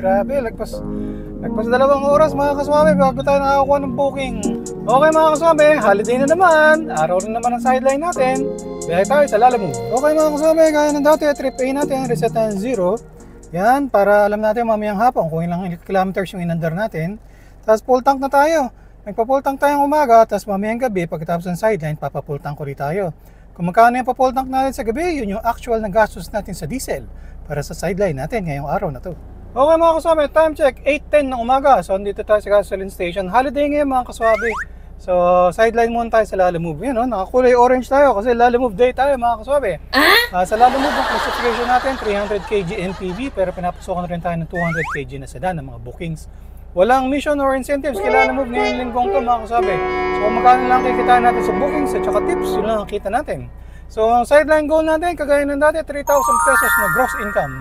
Grabe, lagpas 2 oras mga kaswabe bago tayo nakakuha ng booking. Okay mga kaswabe, holiday na naman. Araw rin naman ang sideline natin. Biyahe tayo sa Lalamove. Okay mga kaswabe, gaya ng dati, trip A natin, reset tayo 0. Yan, para alam natin mamayang hapon kung ilang kilometers yung inandar natin. Tapos full tank na tayo. Nagpa-full tank tayong umaga, tapos mamayang gabi, pagkatapos ng sideline, papa-full tank ulit tayo. Kung magkano yung pa-full tank natin sa gabi, yun yung actual na gastos natin sa diesel para sa sideline natin ngayong araw na to. Okay mga kaswabe, time check, 8:10 ng umaga. So andito tayo sa gasoline station. Holiday ngayon mga kaswabe. So sideline muna tayo sa Lalamove. Yun, no? Nakakulay orange tayo kasi Lalamove day tayo mga kaswabe. Sa Lalamove, ang classification natin 300 kg MPV, pero pinapasokan rin tayo ng 200 kg na sedan ng mga bookings. Walang mission or incentives kay Lalamove ngayong linggong to mga kaswabe. So kung magkano lang kikitain natin sa bookings at saka tips, yun lang ang kita natin. So ang sideline goal natin, kagaya ng dati, 3,000 pesos na gross income.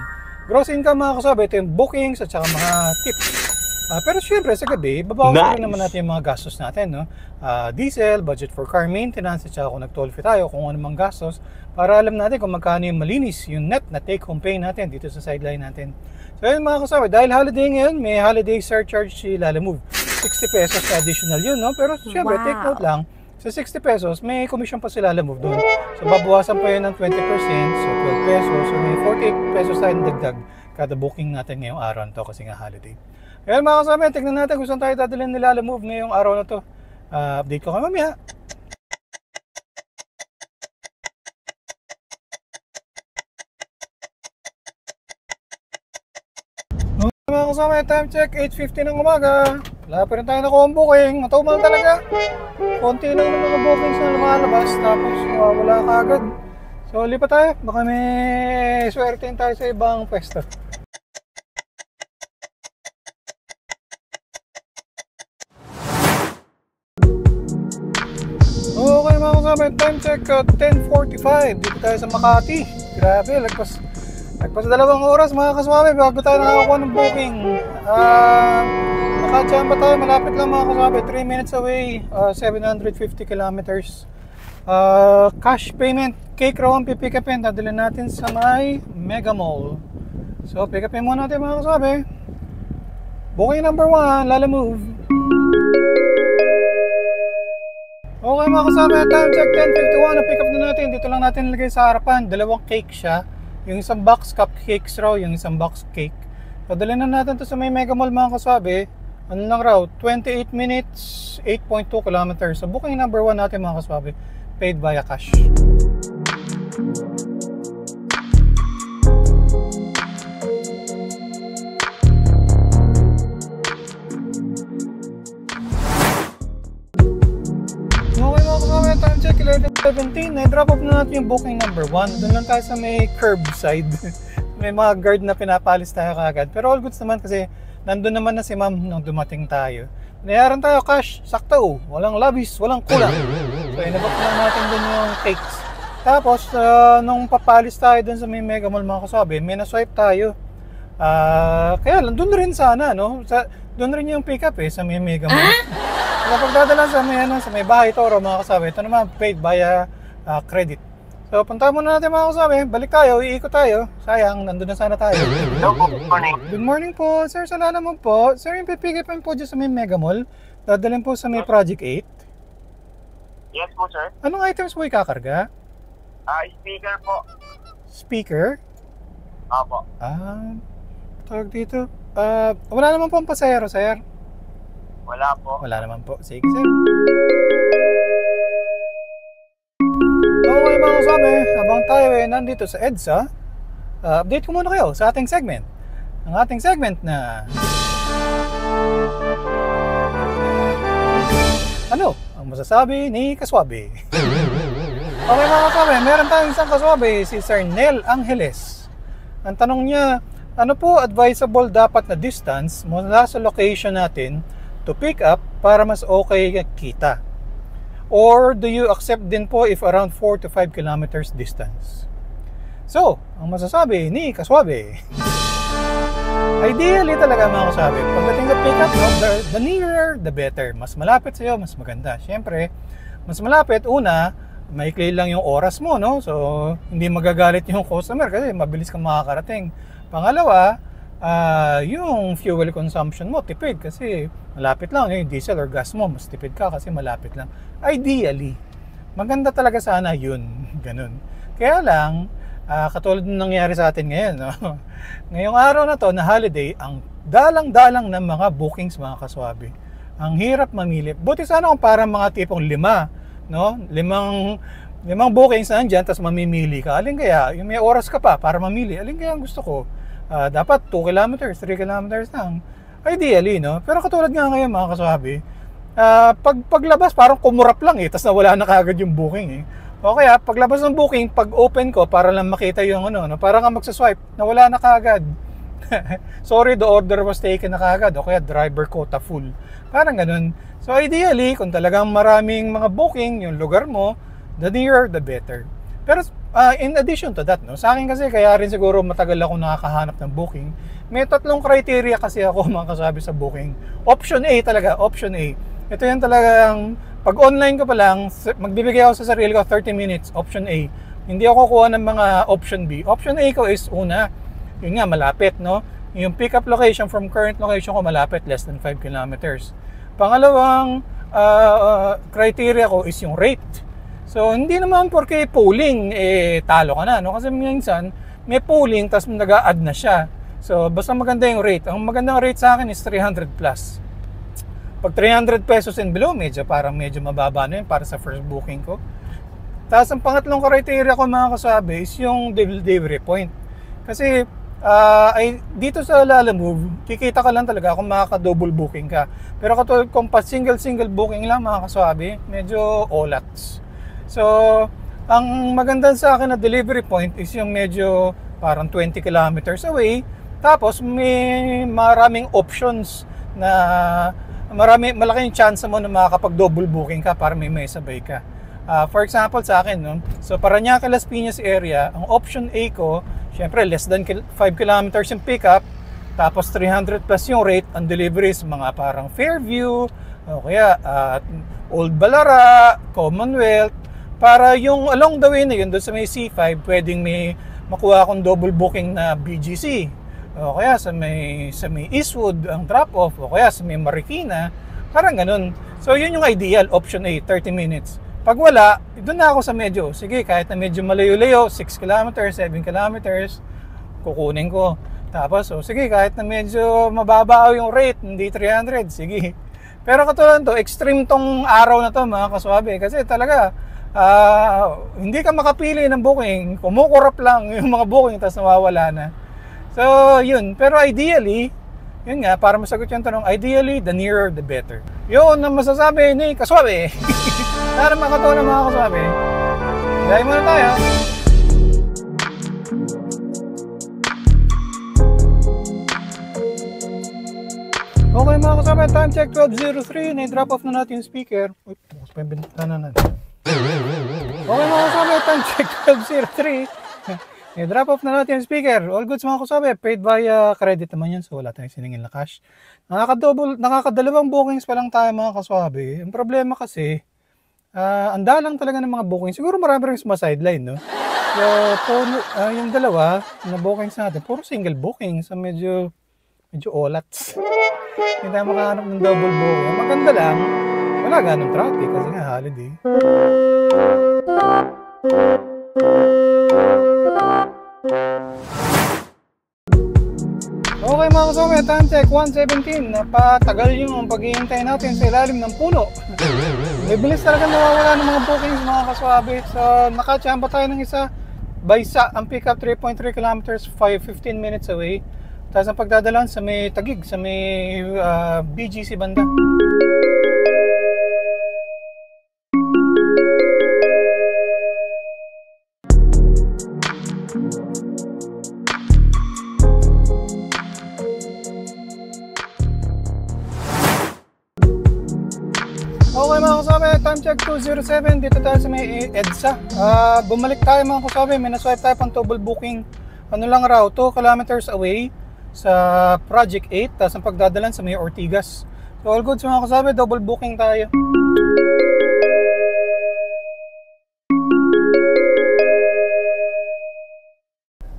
Gross income mga kaswabe, ito yung bookings at saka mga tips. Pero syempre sa gabi, babawasan naman natin yung mga gastos natin, no? Diesel, budget for car maintenance, at saka kung nag-toll fee tayo, kung ano mang gastos, para alam natin kung magkano yung malinis, yung net na take home pay natin dito sa sideline natin. So yun mga kaswabe, dahil holiday ngayon, may holiday surcharge si Lalamove. 60 pesos na additional yun, no? Pero syempre, take note lang, sa 60 pesos, may commission pa si Lalamove doon. So babawasan pa yun ng 20%, so 12 pesos. So may 48 pesos tayong dagdag kada booking natin ngayong araw na to kasi nga holiday. Ngayon mga kasama, tignan natin kung saan tayo dadalhin ni Lalamove ngayong araw na to. Update ko kayo mamaya. Mga kasama, time check, 8:50 ng umaga. Wala pa rin tayo nakuha ang booking. Matumal talaga. Konti lang ng mga bookings na lumalabas, tapos wala kaagad. So lipat tayo, baka may swertein tayo sa ibang pwesto. Okay mga kasama, time check 10:45. Dito tayo sa Makati. Grabe, lagpas 2 oras mga kaswabe bago tayo nakakuha ng booking. Nakachamba tayo, malapit lang mga kaswabe, 3 minutes away, 750 kilometers. Cash payment, cake raw ang pipick upin, dadalhin natin sa may Mega Mall. So pick upin muna natin mga kaswabe. Booking number 1, Lalamove. Okay mga kaswabe, time check 10:51, na-pick up na natin. Dito lang natin nilagay sa harapan, dalawang cake siya. Yung isang box cupcakes raw, yung isang box cake. Padalhin na natin to sa may Mega Mall mga kaswabe. Ano lang raw, 28 minutes, 8.2 kilometers. So booking number 1 natin mga kaswabe, paid via cash. Okay mga kaswabe, time check 11:17. Na-drop off na natin yung booking number 1. Doon lang tayo sa may curbside. May mga guard na pinapalis tayo kagad. Pero all goods naman kasi nandun naman na si ma'am nung dumating tayo. Nayaran tayo cash, sakto. Walang labis, walang kulang. So inabot na natin dun yung cakes. Tapos nung papalis tayo dun sa may Mega Mall mga kaswabe, may na-swipe tayo. Kaya lang, dun rin sana, no? Dun rin yung pick up sa may Mega Mall. Kapag dadala sa may bahay Toro mga kaswabe, ito naman paid via credit. So punta muna natin mga kaswabe, balik tayo, iikot tayo. Sayang, nandun na sana tayo. Good morning po, sir, sa Lalamove po. Sir, yung pipigipin po dyan sa may Mega Mall, dadalhin po sa may Project 8. Yes po, sir. Anong items po ikakarga? Speaker po. Speaker? Opo. Tawag dito. Wala naman po ang pasahero, sir. Wala po. Wala naman po. Sige, sir. Okay mga kaswabe, habang tayo nandito sa EDSA, update ko muna kayo sa ating segment. Ang ating segment na ano ang masasabi ni Kaswabe? Okay mga kaswabe, meron tayong isang kaswabe, si Sir Nel Angeles. Ang tanong niya, ano po advisable dapat na distance mula sa location natin to pick up para mas okay kita? Or do you accept din po if around 4 to 5 kilometers distance? So, ang masasabi ni Kaswabe, ideally talaga mga kaswabe, pagdating sa pick up, the nearer, the better. Mas malapit sa'yo, mas maganda. Siyempre, mas malapit, una, maikli lang yung oras mo, no? So, hindi magagalit yung customer kasi mabilis kang makakarating. Pangalawa, yung fuel consumption mo, tipid kasi malapit lang. Yung diesel or gas mo, mas tipid ka kasi malapit lang. Ideally, maganda talaga sana yun. Ganun. Kaya lang, katulad ng nangyari sa atin ngayon, no? Ngayong araw na to, na holiday, ang dalang-dalang ng mga bookings, mga kaswabe. Ang hirap mamili. Buti sana kung parang mga tipong 5, no? Limang bookings na andyan, tapos mamimili ka. Alin kaya? Yung may oras ka pa para mamili. Alin kaya ang gusto ko? Dapat 2 kilometers, 3 kilometers lang. Ideally, no? Pero katulad nga ngayon, mga kaswabe, paglabas, parang kumurap lang eh, tapos nawala na kagad yung booking eh. O kaya, paglabas ng booking, pag open ko, para lang makita yung ano, no? Para nga magsaswipe, nawala na kagad. Sorry, the order was taken na kagad. O kaya, driver quota full. Parang ganun. So ideally, kung talagang maraming mga booking, yung lugar mo, the nearer, the better. Pero in addition to that, no, sa akin kasi, kaya rin siguro matagal ako nakakahanap ng booking, may 3 criteria kasi ako mga kasabi sa booking. Option A talaga, option A. Ito yung talagang, pag online ko pa lang, magbibigay ako sa sarili ko 30 minutes, option A. Hindi ako kukuha ng mga option B. Option A ko is una, yun nga, malapit, no? Yung pick up location from current location ko malapit, less than 5 kilometers. Pangalawang criteria ko is yung rate. So, hindi naman porque pooling, talo ka na, no? Kasi minsan, may pooling, tapos nag-a-add na siya. So, basta maganda yung rate. Ang magandang rate sa akin is 300 plus. Pag 300 pesos and below, parang medyo mababa na yun para sa first booking ko. Tapos, ang pangatlong criteria ko, mga kasabi, is yung delivery point. Kasi, dito sa Lalamove, kikita ka lang talaga kung makaka-double booking ka. Pero katulad kung pa single booking lang, mga kasabi, medyo olats. So, ang maganda sa akin na delivery point is yung medyo parang 20 kilometers away. Tapos may maraming options na malaking chance mo na makakapag-double booking ka para may sabay ka. For example sa akin, no? So Parañaque, Las Piñas area, ang option A ko, syempre less than 5 kilometers yung pickup, tapos 300 plus yung rate, ang deliveries mga parang Fairview, o kaya Old Balara, Commonwealth, para yung along the way na yun, doon sa may C5, pwedeng may makuha akong double booking na BGC. O kaya sa may Eastwood ang drop-off, o kaya sa may Marikina, parang ganun. So yun yung ideal, option A, 30 minutes. Pag wala, doon na ako sa medyo. Sige, kahit na medyo malayo-layo, 6 kilometers, 7 kilometers, kukunin ko. Tapos, sige, kahit na medyo mababa yung rate, hindi 300, sige. Pero katulad to, extreme tong araw na to, mga kaswabe, kasi talaga, hindi ka makapili ng booking, kumukurap lang yung mga booking tapos nawawala na. So yun, pero ideally, yun nga, para masagot yung tanong, ideally the nearer the better. Yun ang masasabi ni Kaswabe. Para makatuwa ng mga kaswabe, dahil muna tayo. Okay mga kaswabe, time check 12:03, na-drop off na natin yung speaker. Uy, bukas pa yung bintana natin. Okay mga kasabi, time check 12:03. I-drop off na natin yung speaker. All goods mga kasabi, paid via credit naman yun, so wala tayong siningil na cash. Nakakadalawang bookings pa lang tayo mga kasabi. Ang problema kasi, ang dalang talaga ng mga bookings. Siguro marami rin sa sideline, no? So, yung dalawa na bookings natin, puro single bookings. So, medyo olats. Hindi tayo makahanap ng double booking. Maganda lang. Wala ganong traffic kasi nga holiday. Okay mga kasome, time check 1:17. Napatagal yung paghihintay natin sa ilalim ng puno. Bibilis talaga nawawala ng mga bookings mga kaswabe. So nakachamba tayo ng isa. Baysa, ang pickup 3.3 kilometers, 15 minutes away. Tapos ang pagdadalan sa may Tagig, sa may BGC banda. Okay mga kasabi, time check 2:07. Dito tayo sa may EDSA. Bumalik tayo mga kasabi, may naswipe tayo pang double booking. Ano lang raw, 2 kilometers away sa Project 8. Tapos ang pagdadalan sa may Ortigas. So all goods mga kasabi, double booking tayo.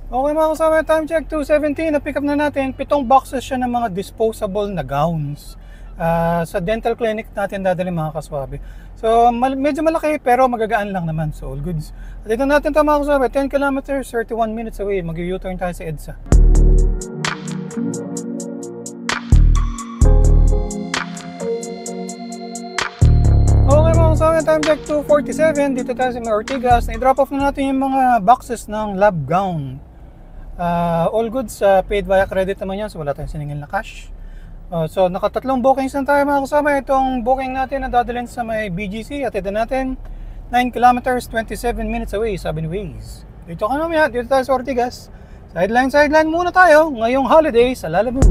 Okay mga kasama, time check 2:17. Na-pick up na natin 7 boxes siya ng mga disposable na gowns. Sa dental clinic natin dadali mga kaswabe. So medyo malaki pero magagaan lang naman. So all goods. At dito natin ito mga kaswabe, 10 kilometers, 31 minutes away. Mag-U-turn tayo sa EDSA. Okay mga kasama, time check 2:47. Dito tayo sa may Ortigas. Na-drop off na natin yung mga boxes ng lab gown. All goods, paid via credit naman yan. So wala tayong siningil na cash. So nakatatlong bookings na tayo mga kasama. Itong booking natin na dadalhin sa may BGC. At ito natin 9 kilometers, 27 minutes away, sabi ni Waze. Dito ka naman, dito tayo sa Ortigas. Sideline muna tayo ngayong holiday sa Lalamove.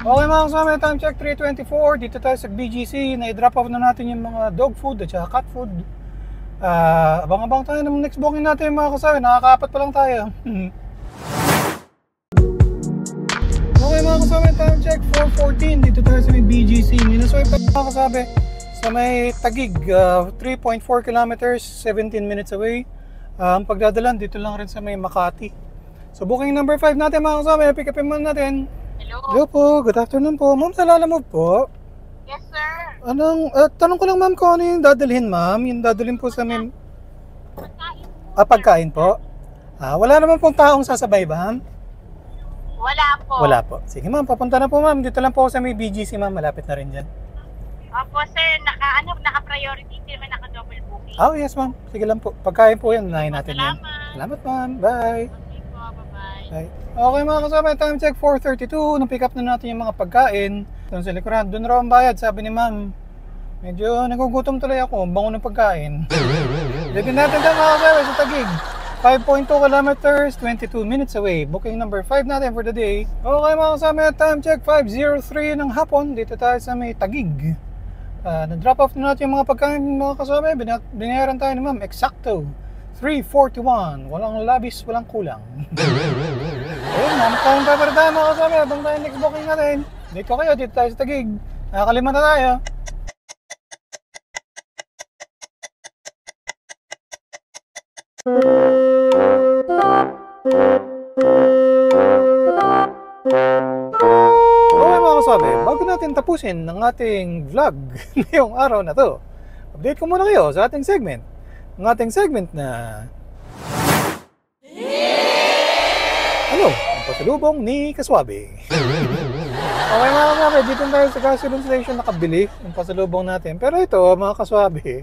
Okay mga kasama, time check 3:24. Dito tayo sa BGC. Na-drop off na natin yung mga dog food at saka cat food. Abang-abang tayo ng next booking natin mga kasama. Nakakaapat pa lang tayo. Okay mga kasama, time check 4:14. Dito tayo sa may BGC. Minaswipe pa mga kasama sa may Taguig, 3.4 kilometers, 17 minutes away. Ang pagdadalan dito lang rin sa may Makati. So booking number 5 natin mga kasama. Pick upin muna natin. Hello po, good afternoon po. Ma'am, sa Lalamove po. Yes, sir. Tanong ko lang ma'am kung ano yung dadalhin ma'am. Yung dadalhin po sa may... Pagkain. Pagkain po. Wala naman pong taong sasabay ba ma'am? Wala po. Wala po. Sige ma'am, papunta na po ma'am. Dito lang po sa may BGC ma'am. Malapit na rin dyan. Opo, sir. Naka-priority. Hindi naman naka-double booking. Oh, yes ma'am. Sige lang po. Pagkain po yan. Unahin natin yan. Salamat ma'am. Bye. Okay po, bye-bye. Bye. Okay mga kasama, time check 4:32. Nung pick up na natin yung mga pagkain. Doon sa likuran. Doon raw ang bayad. Sabi ni ma'am. Medyo nagugutom tuloy ako. Bango ng pagkain. Dito natin tayo mga kasama sa Taguig. 5.2 kilometers, 22 minutes away. Booking number 5 natin for the day. Okay mga kasama, time check 5:03 ng hapon. Dito tayo sa may Taguig. Na-drop off na natin yung mga pagkain mga kasama. Binayaran tayo ni ma'am. Exacto. 341. Walang labis, walang kulang. Ayun, magkakaroon tayo para tayo mga kasama. Habang tayo next booking natin. Dito kayo, dito tayo sa Taguig. Nakakalima na tayo. Okay mga kasabi, bago natin tapusin ng ating vlog ngayong araw na to, update ko muna kayo sa ating segment. Ang ating segment na ano, ang pasalubong ni Kaswabe. Okay mga kaswabe, dito tayo sa gasoline station nakabili ng pasalubong natin. Pero ito mga kaswabe,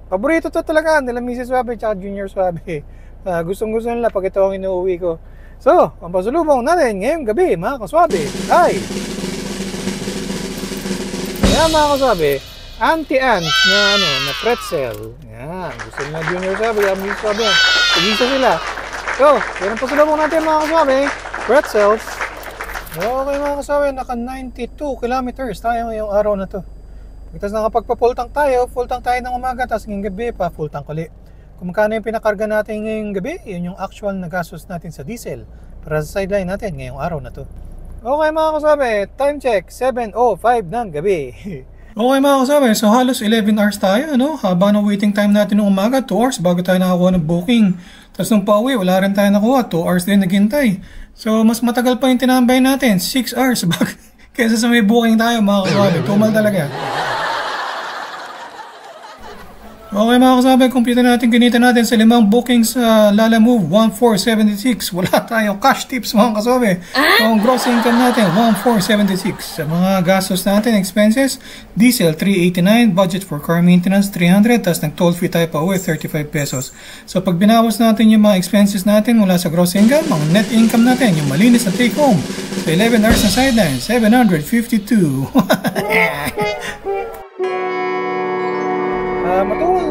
paborito to talaga nila Mrs. Swabe at Junior Swabe. Gustong-gusto nila pag ito ang inuuwi ko. So, ang pasalubong natin ngayong gabi mga kaswabe ay yan mga kaswabe, anti-ants na pretzel. Yan, gusto nila Junior Swabe at Mrs. Swabe. Pag-isa sila. So, yan ang pasalubong natin mga kaswabe, pretzels. Okay mga kaswabe, naka 92 kilometers tayo ngayong araw na to. Tapos nakapagpa-full tank tayo ng umaga, tapos ngayong gabi pa full tank ulit. Kung magkano yung pinakarga natin ngayong gabi, yun yung actual na gastos natin sa diesel para sa sideline natin ngayong araw na to. Okay mga kasabi, time check, 7:05 ng gabi. Okay mga kasabi, so halos 11 hours tayo, ano? Habang ng waiting time natin ng umaga, 2 hours bago tayo nakakuha ng booking. Tapos nung pauwi, wala rin tayo nakuha, 2 hours din naghintay. So mas matagal pa yung tinambay natin, 6 hours bago kaysa sa may booking tayo mga kasabi, tumal talaga. Okay mga kasabay, computer natin, kinita natin sa 5 bookings sa Lalamove, 1,476. Wala tayong cash tips mga kasabay. So ang gross income natin, 1,476. Sa mga gastos natin, expenses, diesel 389, budget for car maintenance 300, tapos nag-toll free tayo pa uwi, 35 pesos. So pag binawas natin yung mga expenses natin mula sa gross income, ang net income natin, yung malinis na take home, so 11 hours na sideline, 752.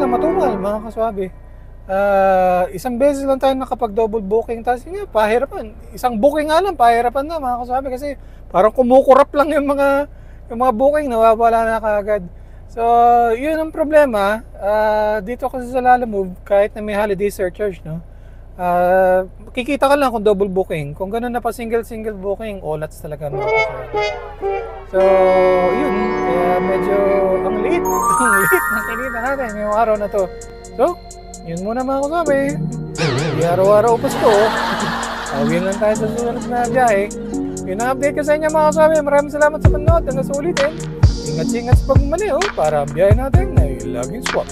Matumal mga kaswabe. Isang beses lang tayo nakapag-double booking, tapos nga, pahirapan. Isang booking nga lang, pahirapan na mga kaswabe kasi parang kumukurap lang yung mga booking, nawawala na kaagad. So, yun ang problema. Dito kasi sa Lalamove, kahit na may holiday surcharge, no? Kikita ka lang kung double booking. Kung gano'n na pa single booking, olats talaga mga kaswabe. So, yun. Kaya medyo ang liit. Ang liit na kinita natin ngayong araw na to. So, yun muna mga kasabi. Hindi araw-araw Pasko. Tawin lang tayo sa susunod na biyahe. Yun ang update ko sa inyo mga kasabi. Maraming salamat sa panood. Hanggang sa ulitin. Ingat-ingat sa pagmamaniho para ang biyahe natin ay laging swak.